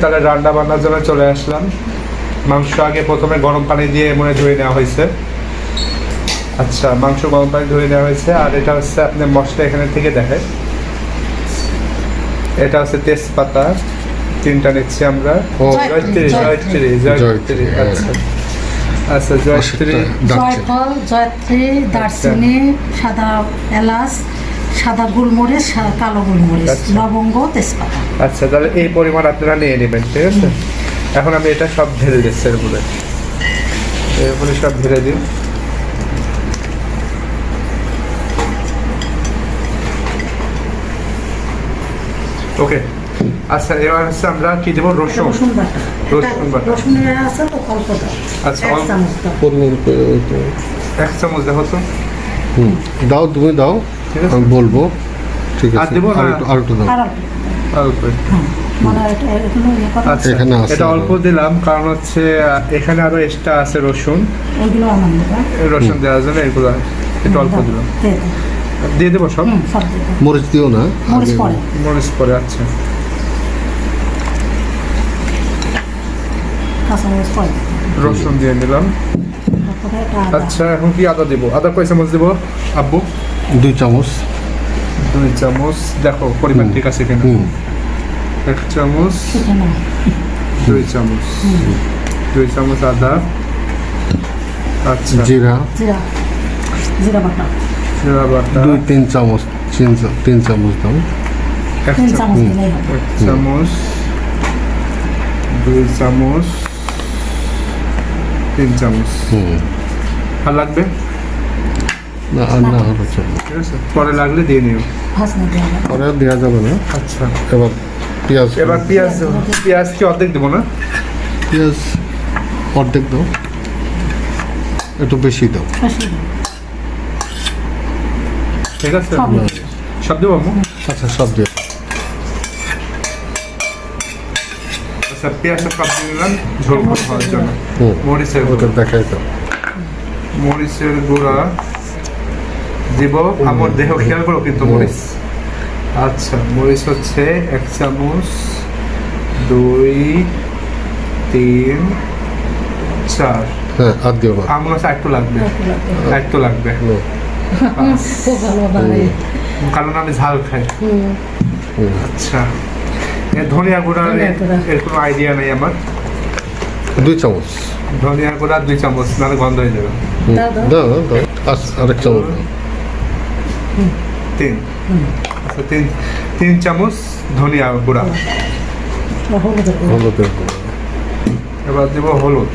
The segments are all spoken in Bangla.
তাহলে রান্না বান্নার জন্য চলে আসলাম। মাংস আগে প্রথমে গরম পানি দিয়ে এমনে ধুয়ে নেওয়া হয়েছে। আচ্ছা, মাংস গরম পানি ধুয়ে নেওয়া হয়েছে। আর এটা হচ্ছে আপনার মশলা এখানে থেকে দেখে, এটা হচ্ছে তেজপাতা 3টা নিচ্ছি আমরা। জয়ত্রী। আচ্ছা জয়ত্রী, জয়ফল, জয়ত্রী, দারচিনি, সাদা এলাচ, সাদা গোলমরিচ, কালো গোলমরিচ, লবঙ্গ, তেজপাতা। আচ্ছা তাহলে এই পরিমাণ আপনারা নিয়ে নেবেন, ঠিক আছে। এখন আমি এটা সব ঢেলে দিচ্ছি এরপরে সব ঢেলে দিন। ওকে, আচ্ছা এবার হচ্ছে আমরা কি দেবো? রসুন। রসুন বাটা। রসুন বাটা। রসুনের আছে তো অল্প দাও। আচ্ছা, 1 চামচ দাও। পরিমাণ করে 1 চামচ দেখো তো। দাও, তুমি দাও, ঠিক আছে। আমি বলবো। ঠিক আর আছে, দেবো না? আর একটু দাও। আর অল্প। অল্প। মানে এগুলো ইয়ে করা আচ্ছা, এখানে আছে। এটা অল্প দিলাম কারণ হচ্ছে এখানে আরো এক্সট্রা আছে রসুন। ওইগুলো আনন্দ দেবা। রসুন দেওয়ার জন্য এগুলো একটু অল্প দিলাম। দিয়ে দেবো সব? সব দিয়ে দাও। মরিচ দিও না, মরিচ আগে- পরে। মরিচ পরে। আচ্ছা কাঁচামরিচ পরে। রসুন দিয়ে নিলাম। তারপরে এটা আদা। আচ্ছা এখন কি আদা দিব? আদা কয় চামচ দিব আব্বু? 2 চামচ। 2 চামচ। দেখো পরিমাণ ঠিক আছে কিনা। 1 চামচ, শুকে না। 2 চামচ, 2 চামচ আদা। আচ্ছা জিরা জিরা, জিরা বাটা। জিরা বাটা 2-3 চামচ, 3 চামচ দাও। 1 3 চামচ দিলেই হবে। 1 চামচ, 2 চামচ, 3 চামচ। আর লাগবে? না, আর না হলে চলবে। ঠিক আছে, পরে লাগলে দিয়ে নিও। ভাজনা দিয়ে হবে। পরে আর দেওয়া যাবে না। আচ্ছা এবার পেঁয়াজ, এবার পেঁয়াজ দেবো। পেঁয়াজ কি অর্ধেক দেবো না? পেঁয়াজ অর্ধেক দাও, একটু বেশি দাও। বেশি দাও। ঠিক আছে, সব দিয়ে। সব দেবো আম্মু? আচ্ছা, সব দিয়ে। আচ্ছা পেঁয়াজটা সব দিয়ে নিলাম ঝোল হওয়ার জন্য। মরিচের ওটা গুঁড়া, দেখাই দাও। মরিচের গুঁড়া দিব। আমার দেহ খেয়াল করো কিন্তু মরিচ। আচ্ছা মরিচ হচ্ছে 1 চামচ, 2, 3, 4। হ্যাঁ, আর দিও না। আমার কাছে একটু লাগবে, একটু লাগবে। খুব ভালো বানাই। কারণ আমি ঝাল খাই। আচ্ছা ধনিয়া গুঁড়া ধনিয়া গুঁড়া। এর কোনো আইডিয়া নেই আমার। 2 চামচ। ধনিয়া গুঁড়া 2 চামচ, নাহলে গন্ধ হয়ে যাবে। দাও, দাও। দাও দাও, আরেক চামচ দাও। 3। আচ্ছা 3 চামচ ধনিয়া গুঁড়া। হলুদের গুঁড়ো। হলুদের গুঁড়ো। এবার দেবো হলুদ।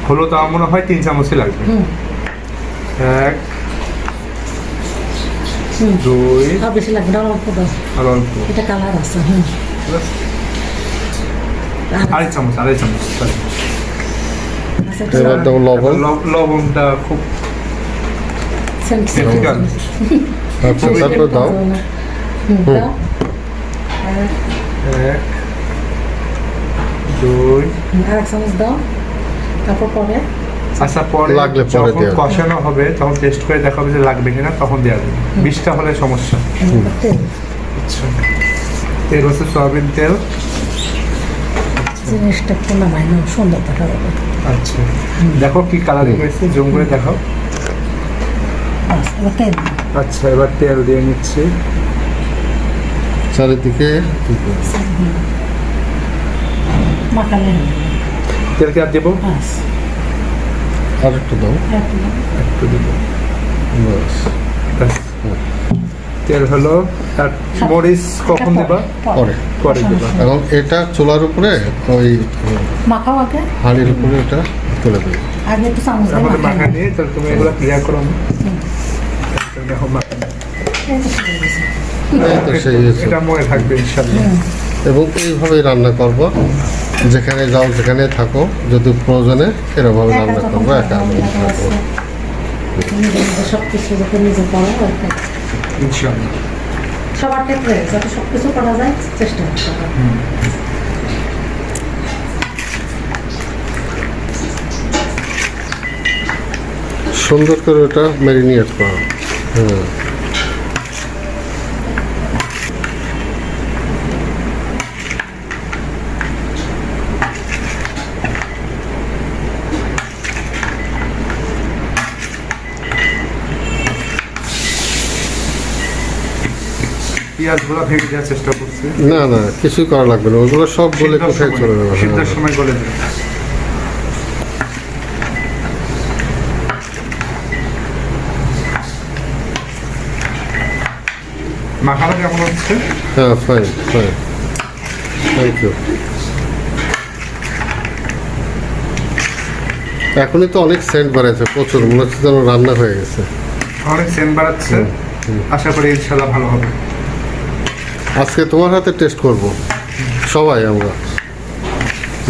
হলুদ আমার মনে হয় 3 চামচই লাগবে। 1, 2 আর বেশি লাগবে না, অল্প দাও। আর অল্প। এটা কালার আছে। আড়াই চামচ, sorry। আচ্ছা, এবার দাও লবণ। লবণটা খুব critical। আচ্ছা, তারপর দাও। দাও। 1, 2। আর 1 চামচ দাও। তারপর পরে আচ্ছা পরে লাগলে পরে যখন দেওয়া যাবে। কষানো হবে তখন টেস্ট করে দেখা হবে যে লাগবে কিনা, তখন দেওয়া যাবে। 20টা হলে সমস্যা। তেল। আচ্ছা তেল হচ্ছে সয়াবিন তেল। জিনিসটা একটু নামাই না, সুন্দর দেখা যাবে। আচ্ছা দেখো কি কালারিং হয়েছে, জুম করে দেখাও। বাস, এবার তেল দাও। আচ্ছা এবার তেল দিয়ে নিচ্ছি। চারিদিকে মাখালে হবে। তেল কি আর দেবো? বাস, আর একটু দাও। একটু দাও। একটু দেবো। বাস। ব্যাস। তেল হলো। আর মরিচ কখন দেবা? পরে। পরে দেবা। এখন এটা চুলার উপরে, ওই মাখাও আগে। হাঁড়ির উপরে এটা তুলে দেবে। আগে একটু চামচ দিয়ে আমাদের মাখাই মাখা নাও। নিয়ে তাহলে তুমি এগুলো ক্লিয়ার করো। দেখো মাখা নিয়ে। এই তো শুরু হয়েছে। এই তো সেই হয়েছে। এটা মনে থাকবে ইনশাল্লাহ। এবং এইভাবেই রান্না করবো, যেখানে যাও যেখানে থাকো, যদি প্রয়োজনে এরকমভাবে একা রান্না যখন করবো, একা থাকো, আমি একা থাকবো। আছে। নিজে নিজে সব কিছু যখন নিজে করো, একা। ইনশাল্লাহ। সবার ক্ষেত্রে যাতে সব কিছু করা যায় চেষ্টা করতে হবে। সুন্দর করে ওটা ম্যারিনেট করা। হ্যাঁ, পেঁয়াজগুলো ভেঙে দেওয়ার চেষ্টা করছি। না না কিছুই করা লাগবে না, ওগুলো সব বলে সিদ্ধর কোথায় সময়- চলে যাবে। সিদ্ধর হ্যাঁ। সময় গলে দেবে। মাখানো কেমন হচ্ছে? হ্যাঁ ফাইন ফাইন, থ্যাংক ইউ। এখনই তো অনেক সেন্ট বাড়াইছে, প্রচুর, মনে হচ্ছে যেন রান্না হয়ে গেছে। অনেক সেন্ট বাড়াচ্ছে, আশা করি ইনশাল্লাহ ভালো হবে। আজকে তোমার হাতে টেস্ট করব সবাই আমরা।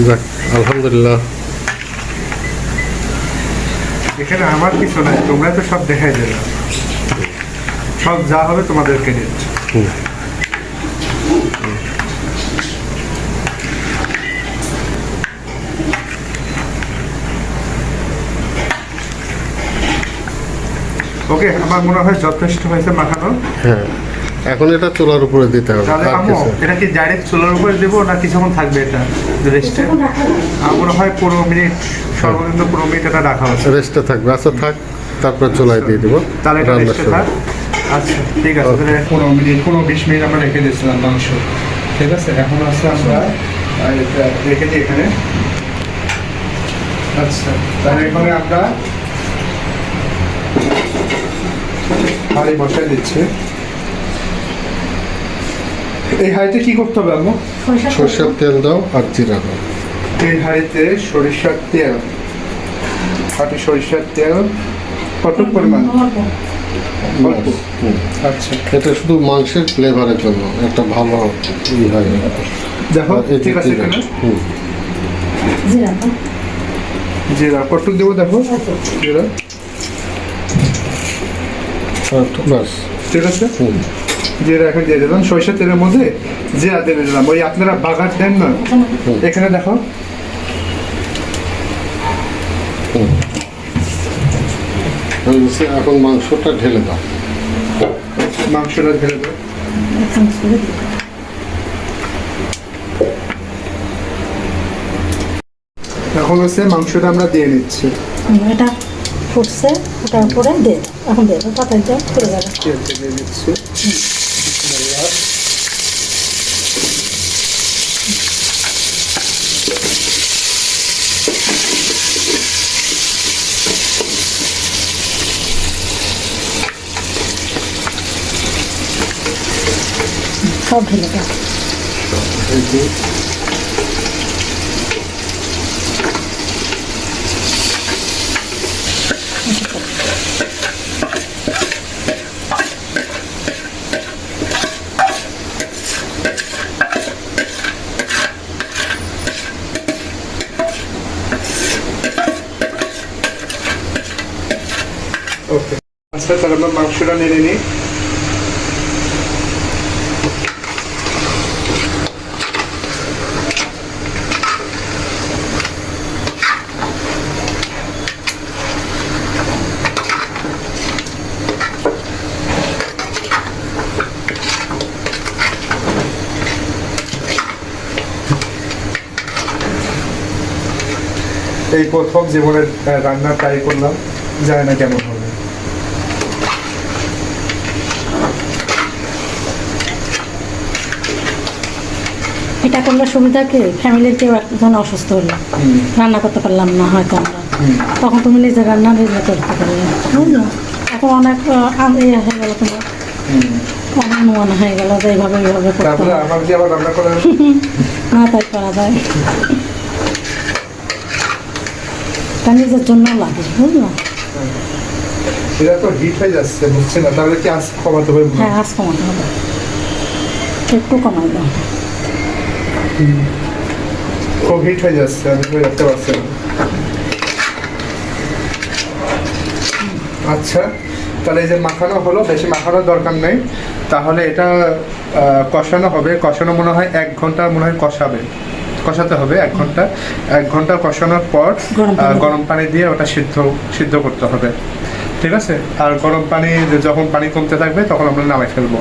যাক আলহামদুলিল্লাহ। এখানে আমার কিছু নাই, তোমরা তো সব দেখাই দেবে, সব যা হবে তোমাদের ক্রেডিট। হুম। ওকে, আমার মনে হয় যথেষ্ট হয়েছে মাখানো। হ্যাঁ, এখন এটা চুলার উপরে দিতে হবে। তাহলে আর আম্মু কিছু এটা কি ডাইরেক্ট চুলার উপরে দেবো না কিছুক্ষণ থাকবে এটা রেস্টে? কিছুক্ষণ রাখা যাবে। আমার মনে হয় 15 মিনিট, সর্বনিম্ন 15 মিনিট এটা রাখা হচ্ছে। রেস্টে থাকবে। আচ্ছা থাক, তারপর চুলায় দিয়ে দিব তাহলে এটা রান্নার রেস্টে সময়। থাক। আচ্ছা ঠিক আছে, তাহলে 15 মিনিট 15-20 মিনিট আমরা রেখে দিয়েছিলাম মাংস। ঠিক আছে, এখন আছে আমরা এটা রেখে দিই এখানে। আচ্ছা, তাহলে এখানে আমরা হাঁড়ি বসাই দিচ্ছি। এই হাঁড়িতে কি করতে হবে আম্মু? সরষের তেল দাও আর জিরা দাও। এই হাঁড়িতে সরিষার তেল, খাঁটি সরিষার তেল কতটুকু পরিমাণ? অল্প। হুম। আচ্ছা এটা শুধু মাংসের ফ্লেভারের জন্য একটা ভালো হয়। দেখো, আর এই যে ঠিক আছে জিরা। এখানে হুম। জিরা তো জিরা কতটুকু দেবো দেখো, জিরা বাস। ঠিক আছে। হুম। জিরা এখন দিয়ে দিলাম সরিষার তেলের মধ্যে, জিরা দিয়ে দিলাম। ওই আপনারা বাগার দেন না, এখানে দেখো হুম। হয়ে গেছে, এখন মাংসটা ঢেলে দাও। মাংসটা ঢেলে দেবো। এক চামচ করে দিই। এখন হচ্ছে মাংসটা আমরা দিয়ে নিচ্ছি। এটা ফুটছে, ওটার উপরে দে দাও। এখন দে দাও, পাতায় দাও, করে যাবে। তেলটা দিয়ে দিচ্ছি। সব ঢেলে দাও। এই যে ওকে, আচ্ছা তাহলে আমরা মাংসটা নেড়ে নিই। এই প্রথম জীবনের রান্না ট্রাই করলাম, জানি না কেমন হবে। এটা করলে সুবিধা কি, ফ্যামিলির কেউ একজন অসুস্থ হলো, রান্না করতে পারলাম না হয়তো আমরা, তখন তুমি নিজে রান্না নিজে করতে পারলে, বুঝলো? এখন অনেক ইয়ে হয়ে গেল, তোমার অনেক মনে হয়ে গেল যে এইভাবে এইভাবে করতে তারপরে হবে। আমার যে আবার রান্না করার না তাই করা যায়, তা নিজের জন্য লাগে, বুঝলো? এটা তো হিট হয়ে যাচ্ছে, বুঝছি না, তাহলে কি আজ কমাতে হবে? হ্যাঁ, আজ কমাতে হবে, একটু কমাই দাও। খুব হিট হয়ে যাচ্ছে, আমি ধরে রাখতে পারছি না। আচ্ছা, তাহলে এই যে মাখানো হলো, বেশি মাখানোর দরকার নেই। তাহলে এটা কষানো হবে। কষানো মনে হয় 1 ঘন্টা মনে হয় কষাতে হবে 1 ঘন্টা। 1 ঘন্টা কষানোর পর গরম পানি দিয়ে ওটা সিদ্ধ করতে হবে। ঠিক আছে, আর গরম পানি যখন পানি কমতে থাকবে তখন আমরা নামাই ফেলবো।